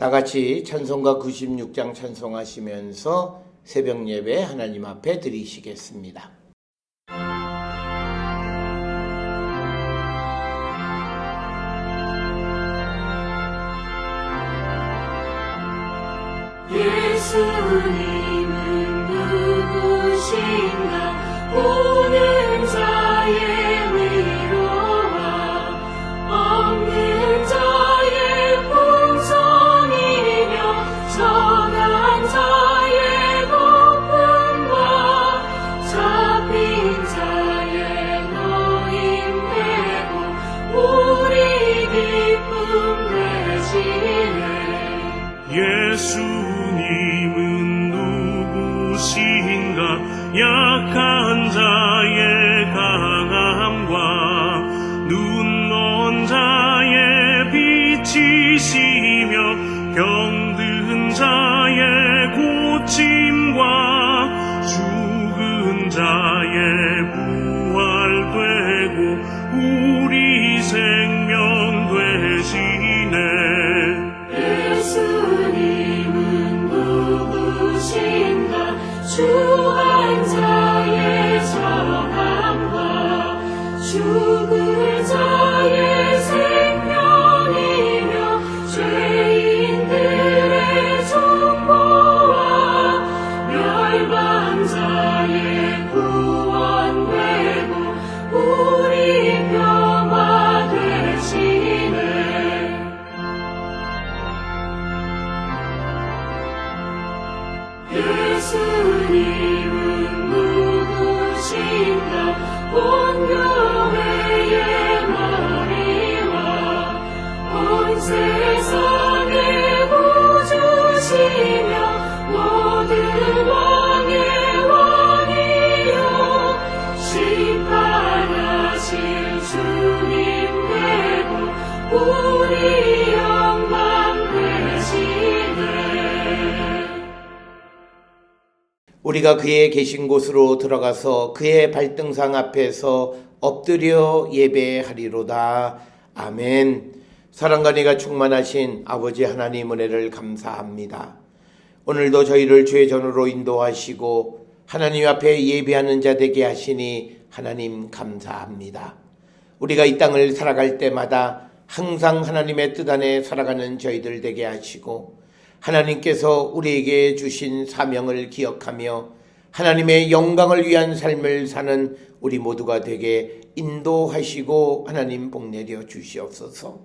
다 같이 찬송가 96장 찬송하시면서 새벽 예배 하나님 앞에 드리시겠습니다. 예수님은 누구신가? 오는 자의 위로와 없는 자의 풍성이며 전한 자의 높음과 잡힌 자의 노임되고 우리 기쁨 되시네. 예수님은 누구신가? 약한 자의 강함과 눈먼 자의 빛이시며 병든 자의 고침과 죽은 자의 부활되고 우리 생명 되시네. 예수님은 누구신가? 주한 자의 전함과 죽을 자의 생명이며 죄인들의 중보와 멸망 자의 구원되고 우리 평화 되시네. 예수님은 누구신가? 온 교회의 머리와 온 세상의 구주시며 모든 왕의 왕이요 심판하실 주님 되고 우리 영광 되시네. 우리가 그의 계신 곳으로 들어가서 그의 발등상 앞에서 엎드려 예배하리로다. 아멘. 사랑과 은혜가 충만하신 아버지 하나님 은혜를 감사합니다. 오늘도 저희를 주의 전으로 인도하시고 하나님 앞에 예배하는 자 되게 하시니 하나님 감사합니다. 우리가 이 땅을 살아갈 때마다 항상 하나님의 뜻 안에 살아가는 저희들 되게 하시고 하나님께서 우리에게 주신 사명을 기억하며 하나님의 영광을 위한 삶을 사는 우리 모두가 되게 인도하시고 하나님 복내려 주시옵소서.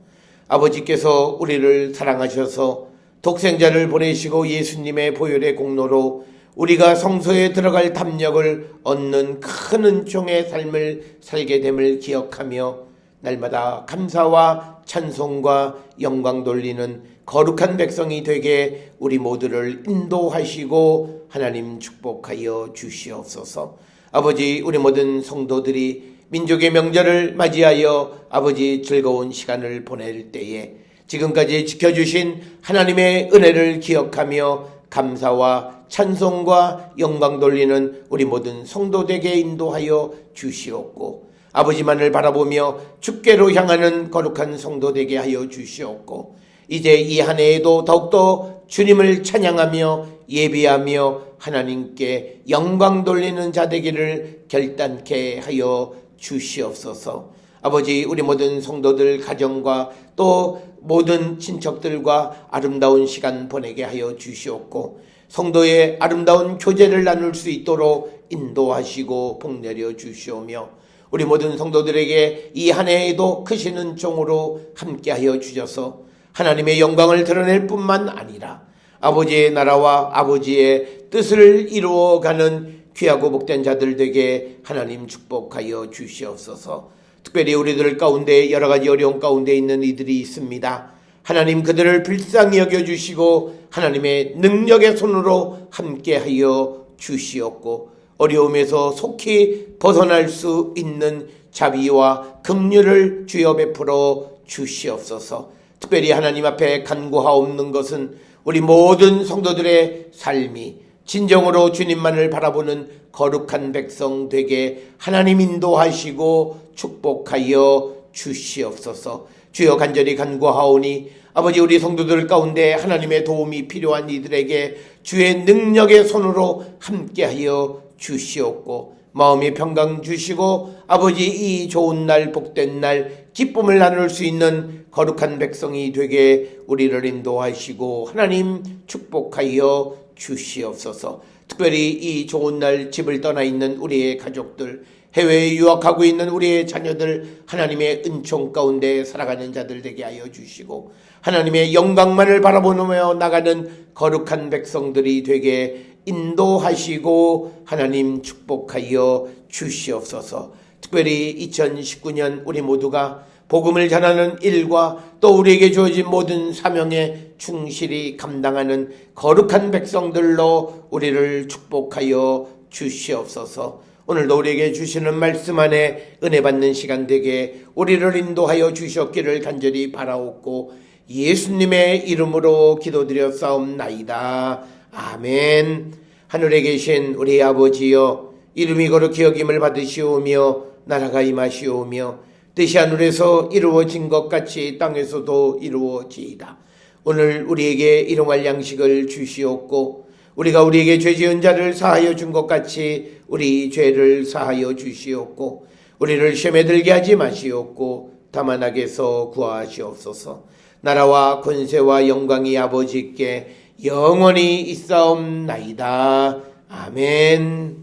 아버지께서 우리를 사랑하셔서 독생자를 보내시고 예수님의 보혈의 공로로 우리가 성소에 들어갈 담력을 얻는 큰 은총의 삶을 살게 됨을 기억하며 날마다 감사와 찬송과 영광 돌리는 거룩한 백성이 되게 우리 모두를 인도하시고 하나님 축복하여 주시옵소서. 아버지, 우리 모든 성도들이 민족의 명절을 맞이하여 아버지 즐거운 시간을 보낼 때에 지금까지 지켜주신 하나님의 은혜를 기억하며 감사와 찬송과 영광 돌리는 우리 모든 성도되게 인도하여 주시옵고 아버지만을 바라보며 주께로 향하는 거룩한 성도 되게 하여 주시옵고 이제 이 한 해에도 더욱더 주님을 찬양하며 예배하며 하나님께 영광 돌리는 자 되기를 결단케 하여 주시옵소서. 아버지, 우리 모든 성도들 가정과 또 모든 친척들과 아름다운 시간 보내게 하여 주시옵고 성도의 아름다운 교제를 나눌 수 있도록 인도하시고 복내려 주시오며 우리 모든 성도들에게 이 한 해에도 크신 은총으로 함께하여 주셔서 하나님의 영광을 드러낼 뿐만 아니라 아버지의 나라와 아버지의 뜻을 이루어가는 귀하고 복된 자들 되게 하나님 축복하여 주시옵소서. 특별히 우리들 가운데 여러 가지 어려움 가운데 있는 이들이 있습니다. 하나님 그들을 불쌍히 여겨주시고 하나님의 능력의 손으로 함께하여 주시옵고 어려움에서 속히 벗어날 수 있는 자비와 긍휼을 주여 베풀어 주시옵소서. 특별히 하나님 앞에 간구하옵는 것은 우리 모든 성도들의 삶이 진정으로 주님만을 바라보는 거룩한 백성 되게 하나님 인도하시고 축복하여 주시옵소서. 주여 간절히 간구하오니 아버지 우리 성도들 가운데 하나님의 도움이 필요한 이들에게 주의 능력의 손으로 함께하여 주시옵고 마음의 평강 주시고 아버지 이 좋은 날 복된 날 기쁨을 나눌 수 있는 거룩한 백성이 되게 우리를 인도하시고 하나님 축복하여 주시옵소서. 특별히 이 좋은 날 집을 떠나 있는 우리의 가족들, 해외에 유학하고 있는 우리의 자녀들 하나님의 은총 가운데 살아가는 자들 되게 하여 주시고 하나님의 영광만을 바라보며 나가는 거룩한 백성들이 되게 인도하시고 하나님 축복하여 주시옵소서. 특별히 2019년 우리 모두가 복음을 전하는 일과 또 우리에게 주어진 모든 사명에 충실히 감당하는 거룩한 백성들로 우리를 축복하여 주시옵소서. 오늘도 우리에게 주시는 말씀 안에 은혜 받는 시간 되게 우리를 인도하여 주셨기를 간절히 바라옵고 예수님의 이름으로 기도드렸사옵나이다. 아멘. 하늘에 계신 우리 아버지여, 이름이 거룩히 여김을 받으시오며 나라가 임하시오며 뜻이 하늘에서 이루어진 것 같이 땅에서도 이루어지이다. 오늘 우리에게 일용할 양식을 주시옵고 우리가 우리에게 죄 지은 자를 사하여 준 것 같이 우리 죄를 사하여 주시옵고 우리를 시험에 들게 하지 마시옵고 다만 악에서 구하시옵소서. 나라와 권세와 영광이 아버지께 영원히 있사옵나이다. 아멘.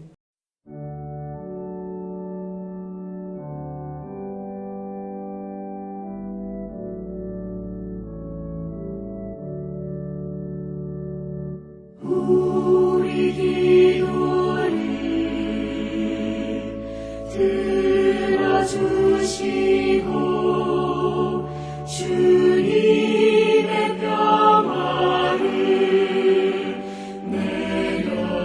우리 기도를 들어주시고 주님의 평화를 내려주소서.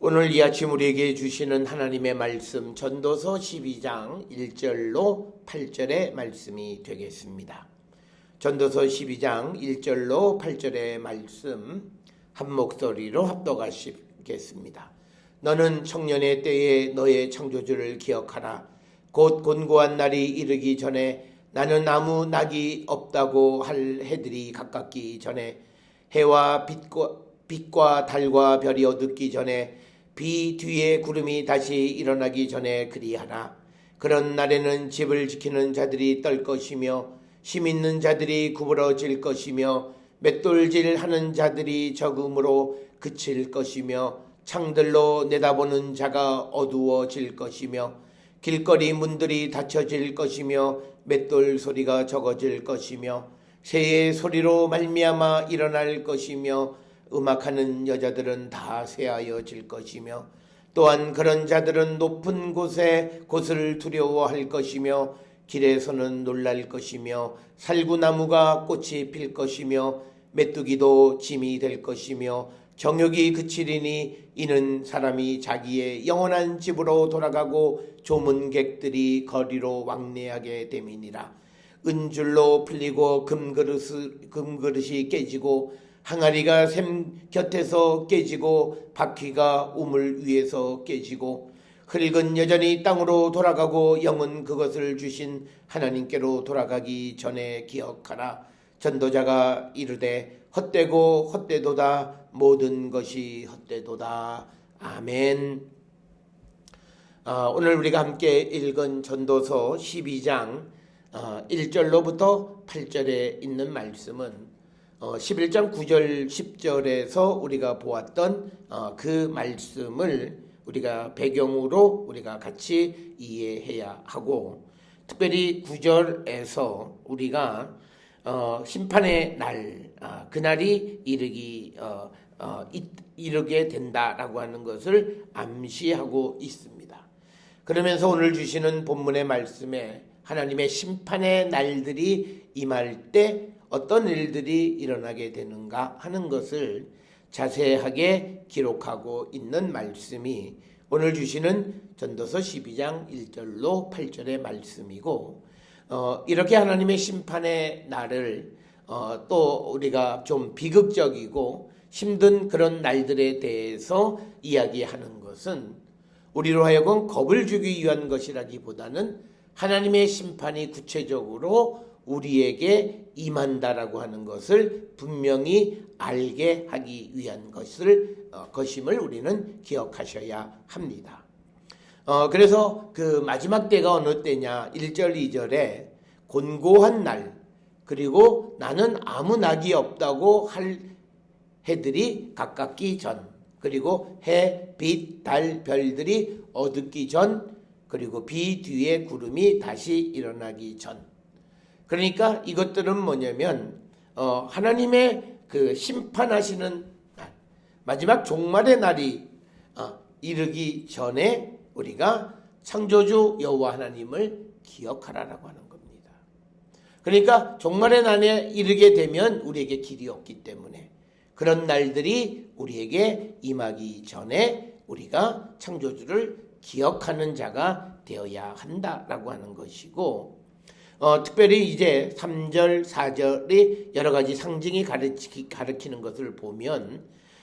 오늘 이 아침 우리에게 주시는 하나님의 말씀 전도서 12장 1절로 8절의 말씀이 되겠습니다. 전도서 12장 1절로 8절의 말씀 한 목소리로 합독하시겠습니다. 너는 청년의 때에 너의 창조주를 기억하라. 곧 곤고한 날이 이르기 전에 나는 아무 낙이 없다고 할 해들이 가깝기 전에 해와 빛과 달과 별이 어둡기 전에 비 뒤에 구름이 다시 일어나기 전에 그리하라. 그런 날에는 집을 지키는 자들이 떨 것이며 힘 있는 자들이 구부러질 것이며 맷돌질 하는 자들이 적음으로 그칠 것이며 창들로 내다보는 자가 어두워질 것이며 길거리 문들이 닫혀질 것이며 맷돌 소리가 적어질 것이며 새의 소리로 말미암아 일어날 것이며 음악하는 여자들은 다 쇠하여질 것이며 또한 그런 자들은 높은 곳을 두려워할 것이며 길에서는 놀랄 것이며 살구나무가 꽃이 필 것이며 메뚜기도 짐이 될 것이며 정욕이 그치리니 이는 사람이 자기의 영원한 집으로 돌아가고 조문객들이 거리로 왕래하게 됨이니라. 은줄로 풀리고 금그릇이 깨지고 항아리가 샘 곁에서 깨지고 바퀴가 우물 위에서 깨지고 흙은 여전히 땅으로 돌아가고 영은 그것을 주신 하나님께로 돌아가기 전에 기억하라. 전도자가 이르되 헛되고 헛되도다. 모든 것이 헛되도다. 아멘. 오늘 우리가 함께 읽은 전도서 12장 1절로부터 8절에 있는 말씀은 11장 9절 10절에서 우리가 보았던 그 말씀을 우리가 배경으로 우리가 같이 이해해야 하고, 특별히 9절에서 우리가 심판의 날, 그날이 이르게 된다라고 하는 것을 암시하고 있습니다. 그러면서 오늘 주시는 본문의 말씀에 하나님의 심판의 날들이 임할 때 어떤 일들이 일어나게 되는가 하는 것을 자세하게 기록하고 있는 말씀이 오늘 주시는 전도서 12장 1절로 8절의 말씀이고, 이렇게 하나님의 심판의 날을 또 우리가 좀 비극적이고 힘든 그런 날들에 대해서 이야기하는 것은 우리로 하여금 겁을 주기 위한 것이라기보다는 하나님의 심판이 구체적으로 우리에게 임한다라고 하는 것을 분명히 알게 하기 위한 것임을 우리는 기억하셔야 합니다. 그래서 그 마지막 때가 어느 때냐, 1절 2절에 곤고한 날, 그리고 나는 아무 낙이 없다고 할 해들이 가깝기 전, 그리고 해, 빛, 달, 별들이 어둡기 전, 그리고 비 뒤에 구름이 다시 일어나기 전. 그러니까 이것들은 뭐냐면 하나님의 그 심판하시는 날, 마지막 종말의 날이 이르기 전에 우리가 창조주 여호와 하나님을 기억하라라고 하는 겁니다. 그러니까 종말의 날에 이르게 되면 우리에게 길이 없기 때문에 그런 날들이 우리에게 임하기 전에 우리가 창조주를 기억하는 자가 되어야 한다라고 하는 것이고, 특별히 이제 3절, 4절이 여러 가지 상징이 가리키는 것을 보면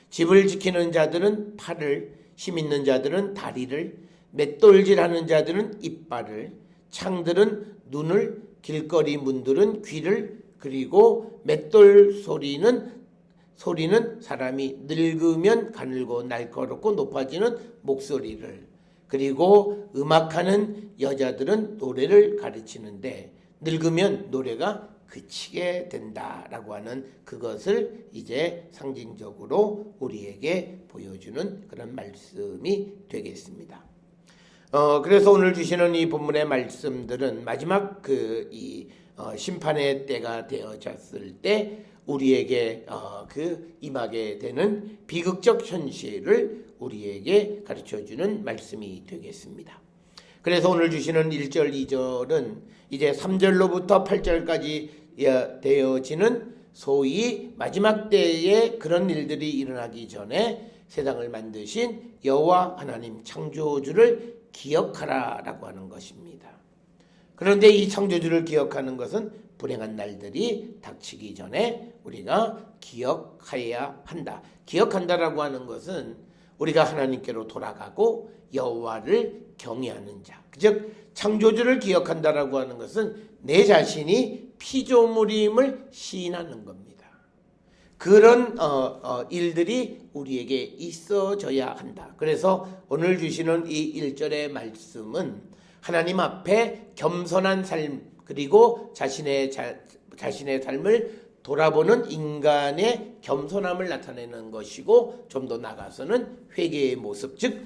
집을 지키는 자들은 팔을, 힘 있는 자들은 다리를, 맷돌질하는 자들은 이빨을, 창들은 눈을, 길거리 문들은 귀를, 그리고 맷돌 소리는 사람이 늙으면 가늘고 날카롭고 높아지는 목소리를, 그리고 음악하는 여자들은 노래를 가르치는데 늙으면 노래가 그치게 된다라고 하는 그것을 이제 상징적으로 우리에게 보여주는 그런 말씀이 되겠습니다. 그래서 오늘 주시는 이 본문의 말씀들은 마지막 심판의 때가 되어졌을 때 우리에게 임하게 되는 비극적 현실을 우리에게 가르쳐주는 말씀이 되겠습니다. 그래서 오늘 주시는 1절, 2절은 이제 3절로부터 8절까지 되어지는 소위 마지막 때에 그런 일들이 일어나기 전에 세상을 만드신 여호와 하나님 창조주를 기억하라라고 하는 것입니다. 그런데 이 창조주를 기억하는 것은 불행한 날들이 닥치기 전에 우리가 기억해야 한다. 기억한다라고 하는 것은 우리가 하나님께로 돌아가고 여호와를 경외하는 자, 즉 창조주를 기억한다라고 하는 것은 내 자신이 피조물임을 시인하는 겁니다. 그런 일들이 우리에게 있어져야 한다. 그래서 오늘 주시는 이 1절의 말씀은 하나님 앞에 겸손한 삶, 그리고 자신의 삶을 돌아보는 인간의 겸손함을 나타내는 것이고, 좀 더 나아가서는 회개의 모습, 즉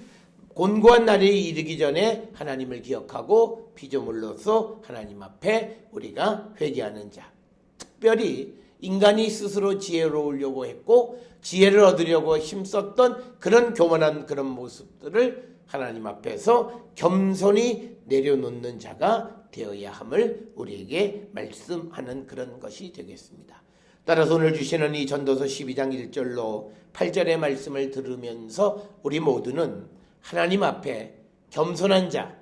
곤고한 날이 이르기 전에 하나님을 기억하고 피조물로서 하나님 앞에 우리가 회개하는 자, 특별히 인간이 스스로 지혜로우려고 했고 지혜를 얻으려고 힘썼던 그런 교만한 그런 모습들을 하나님 앞에서 겸손히 내려놓는 자가 되어야 함을 우리에게 말씀하는 그런 것이 되겠습니다. 따라서 오늘 주시는 이 전도서 12장 1절로 8절의 말씀을 들으면서 우리 모두는 하나님 앞에 겸손한 자,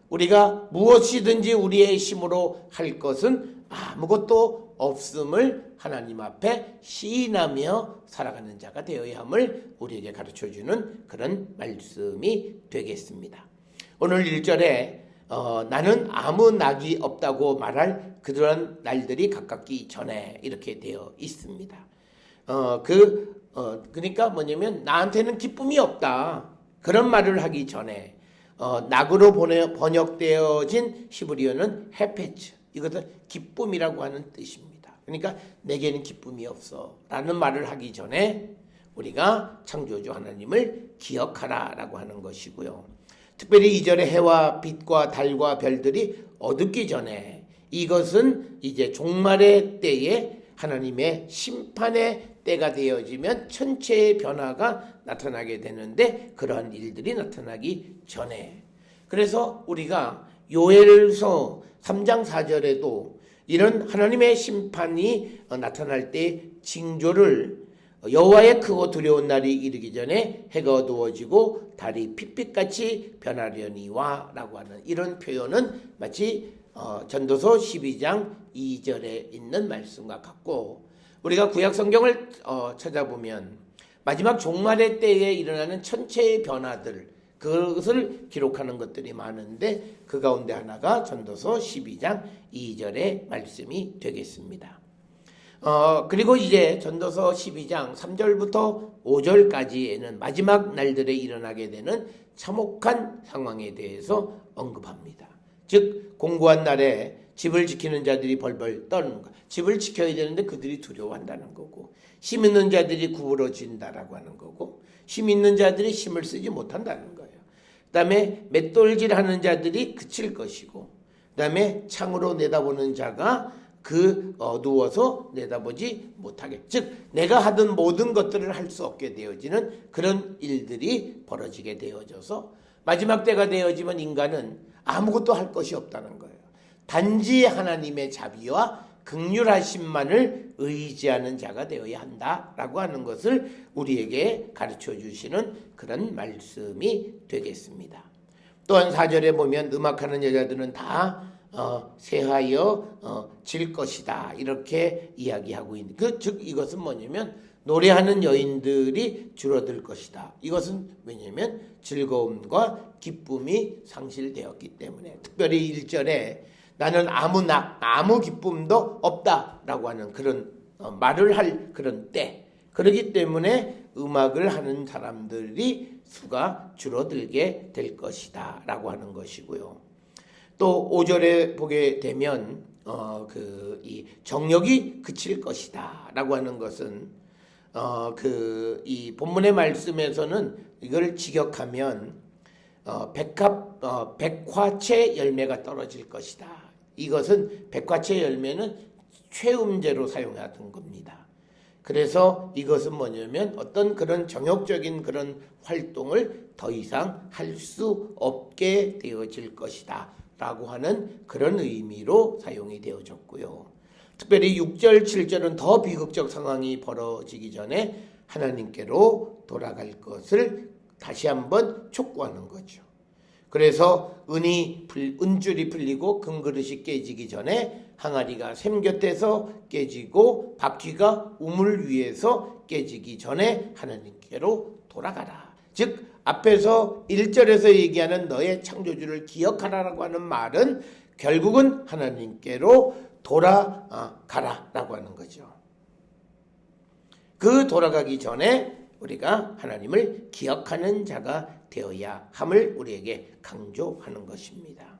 우리가 무엇이든지 우리의 힘으로 할 것은 아무것도 없음을 하나님 앞에 시인하며 살아가는 자가 되어야 함을 우리에게 가르쳐주는 그런 말씀이 되겠습니다. 오늘 1절에 나는 아무 낙이 없다고 말할 그러한 날들이 가깝기 전에 이렇게 되어 있습니다. 그러니까 뭐냐면 나한테는 기쁨이 없다, 그런 말을 하기 전에 낙으로 번역되어진 히브리어는 헤페츠, 이것은 기쁨이라고 하는 뜻입니다. 그러니까 내게는 기쁨이 없어 라는 말을 하기 전에 우리가 창조주 하나님을 기억하라라고 하는 것이고요. 특별히 2절에 해와 빛과 달과 별들이 어둡기 전에, 이것은 이제 종말의 때에 하나님의 심판의 때가 되어지면 천체의 변화가 나타나게 되는데, 그러한 일들이 나타나기 전에, 그래서 우리가 요엘서 3장 4절에도 이런 하나님의 심판이 나타날 때 징조를 여호와의 크고 두려운 날이 이르기 전에 해가 어두워지고 달이 핏빛같이 변하려니와 라고 하는 이런 표현은 마치 전도서 12장 2절에 있는 말씀과 같고, 우리가 구약 성경을 찾아보면 마지막 종말의 때에 일어나는 천체의 변화들, 그것을 기록하는 것들이 많은데 그 가운데 하나가 전도서 12장 2절의 말씀이 되겠습니다. 그리고 이제 전도서 12장 3절부터 5절까지에는 마지막 날들에 일어나게 되는 참혹한 상황에 대해서 언급합니다. 즉 공고한 날에 집을 지키는 자들이 벌벌 떠는 것, 집을 지켜야 되는데 그들이 두려워한다는 거고, 힘 있는 자들이 구부러진다라고 하는 거고, 힘 있는 자들이 힘을 쓰지 못한다는 거예요. 그 다음에 맷돌질하는 자들이 그칠 것이고, 그 다음에 창으로 내다보는 자가 누워서 내다보지 못하게, 즉 내가 하던 모든 것들을 할 수 없게 되어지는 그런 일들이 벌어지게 되어져서 마지막 때가 되어지면 인간은 아무것도 할 것이 없다는 거예요. 단지 하나님의 자비와 긍휼하심만을 의지하는 자가 되어야 한다라고 하는 것을 우리에게 가르쳐 주시는 그런 말씀이 되겠습니다. 또한 4절에 보면 음악하는 여자들은 다 쇠하여 질 것이다, 이렇게 이야기하고 있는, 즉 이것은 뭐냐면 노래하는 여인들이 줄어들 것이다. 이것은 왜냐하면 즐거움과 기쁨이 상실되었기 때문에, 특별히 1절에 나는 아무 기쁨도 없다라고 하는 그런 말을 할 그런 때, 그렇기 때문에 음악을 하는 사람들이 수가 줄어들게 될 것이다 라고 하는 것이고요. 또 5절에 보게 되면 이 정욕이 그칠 것이다 라고 하는 것은 이 본문의 말씀에서는 이걸 직역하면 백화채 열매가 떨어질 것이다. 이것은 백화채 열매는 최음제로 사용하던 겁니다. 그래서 이것은 뭐냐면 어떤 그런 정욕적인 그런 활동을 더 이상 할 수 없게 되어질 것이다 라고 하는 그런 의미로 사용이 되어졌고요. 특별히 6절, 7절은 더 비극적 상황이 벌어지기 전에 하나님께로 돌아갈 것을 다시 한번 촉구하는 거죠. 그래서 은줄이 풀리고 금그릇이 깨지기 전에 항아리가 샘 곁에서 깨지고 바퀴가 우물 위에서 깨지기 전에 하나님께로 돌아가라. 즉 앞에서 1절에서 얘기하는 너의 창조주를 기억하라라고 하는 말은 결국은 하나님께로 돌아가라라고 하는 거죠. 그 돌아가기 전에 우리가 하나님을 기억하는 자가 되어야 함을 우리에게 강조하는 것입니다.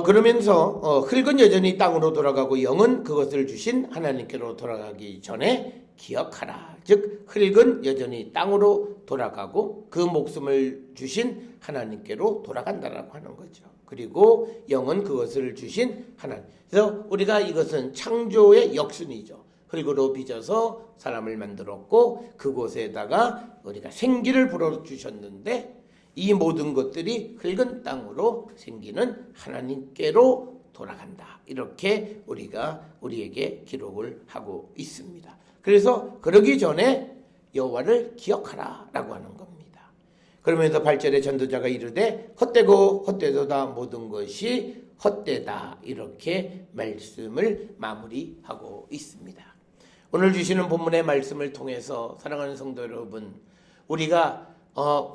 그러면서 흙은 여전히 땅으로 돌아가고 영은 그것을 주신 하나님께로 돌아가기 전에 기억하라. 즉 흙은 여전히 땅으로 돌아가고 그 목숨을 주신 하나님께로 돌아간다라고 하는 거죠. 그리고 영은 그것을 주신 하나님. 그래서 우리가 이것은 창조의 역순이죠. 흙으로 빚어서 사람을 만들었고 그곳에다가 우리가 생기를 불어주셨는데 이 모든 것들이 흙은 땅으로 생기는 하나님께로 돌아간다. 이렇게 우리에게 기록을 하고 있습니다. 그래서 그러기 전에 여호와를 기억하라 라고 하는 겁니다. 그러면서 8절에 전도자가 이르되 헛되고 헛되도다 모든 것이 헛되다, 이렇게 말씀을 마무리하고 있습니다. 오늘 주시는 본문의 말씀을 통해서 사랑하는 성도 여러분, 우리가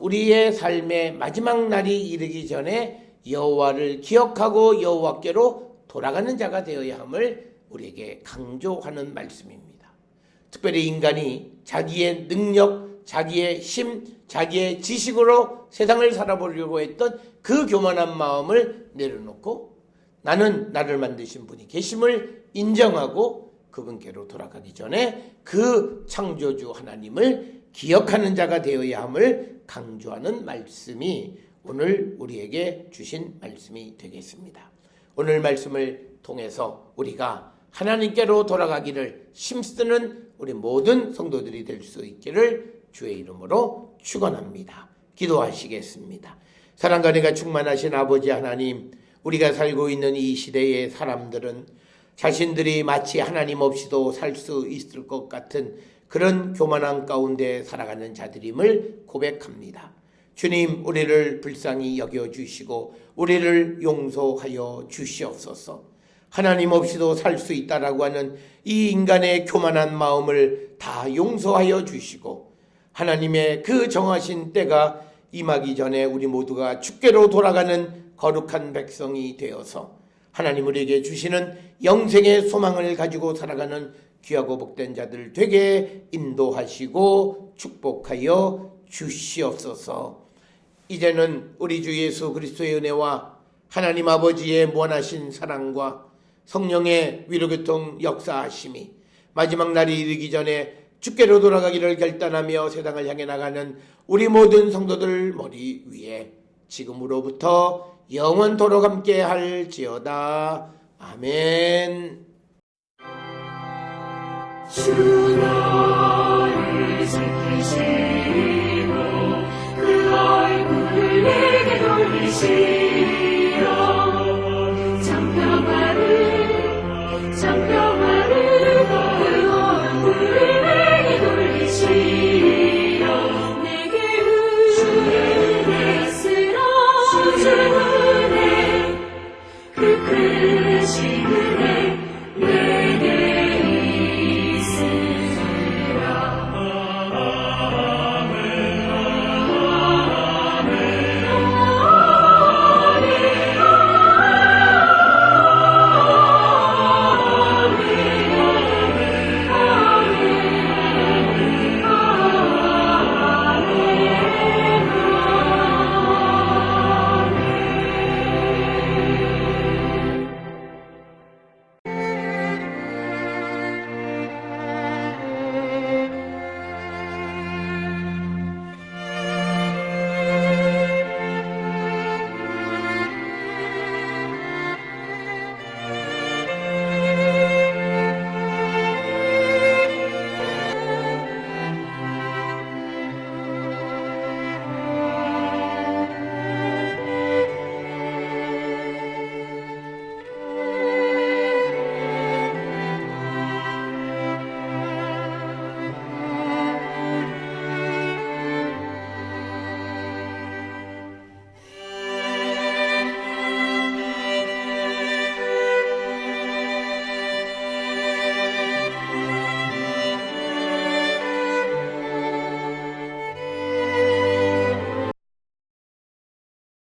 우리의 삶의 마지막 날이 이르기 전에 여호와를 기억하고 여호와께로 돌아가는 자가 되어야 함을 우리에게 강조하는 말씀입니다. 특별히 인간이 자기의 능력, 자기의 힘, 자기의 지식으로 세상을 살아보려고 했던 그 교만한 마음을 내려놓고 나는 나를 만드신 분이 계심을 인정하고 그분께로 돌아가기 전에 그 창조주 하나님을 기억하는 자가 되어야 함을 강조하는 말씀이 오늘 우리에게 주신 말씀이 되겠습니다. 오늘 말씀을 통해서 우리가 하나님께로 돌아가기를 힘쓰는 우리 모든 성도들이 될 수 있기를 주의 이름으로 축원합니다. 기도하시겠습니다. 사랑과 은혜가 충만하신 아버지 하나님, 우리가 살고 있는 이 시대의 사람들은 자신들이 마치 하나님 없이도 살 수 있을 것 같은 그런 교만함 가운데 살아가는 자들임을 고백합니다. 주님, 우리를 불쌍히 여겨주시고 우리를 용서하여 주시옵소서. 하나님 없이도 살 수 있다라고 하는 이 인간의 교만한 마음을 다 용서하여 주시고 하나님의 그 정하신 때가 임하기 전에 우리 모두가 주께로 돌아가는 거룩한 백성이 되어서 하나님 우리에게 주시는 영생의 소망을 가지고 살아가는 귀하고 복된 자들 되게 인도하시고 축복하여 주시옵소서. 이제는 우리 주 예수 그리스도의 은혜와 하나님 아버지의 무한하신 사랑과 성령의 위로교통 역사하심이 마지막 날이 이르기 전에 주께로 돌아가기를 결단하며 세상을 향해 나가는 우리 모든 성도들 머리 위에 지금으로부터 영원토록 함께 할지어다. 아멘. 주 나를 지키시고 그 얼굴을 내게 돌리시고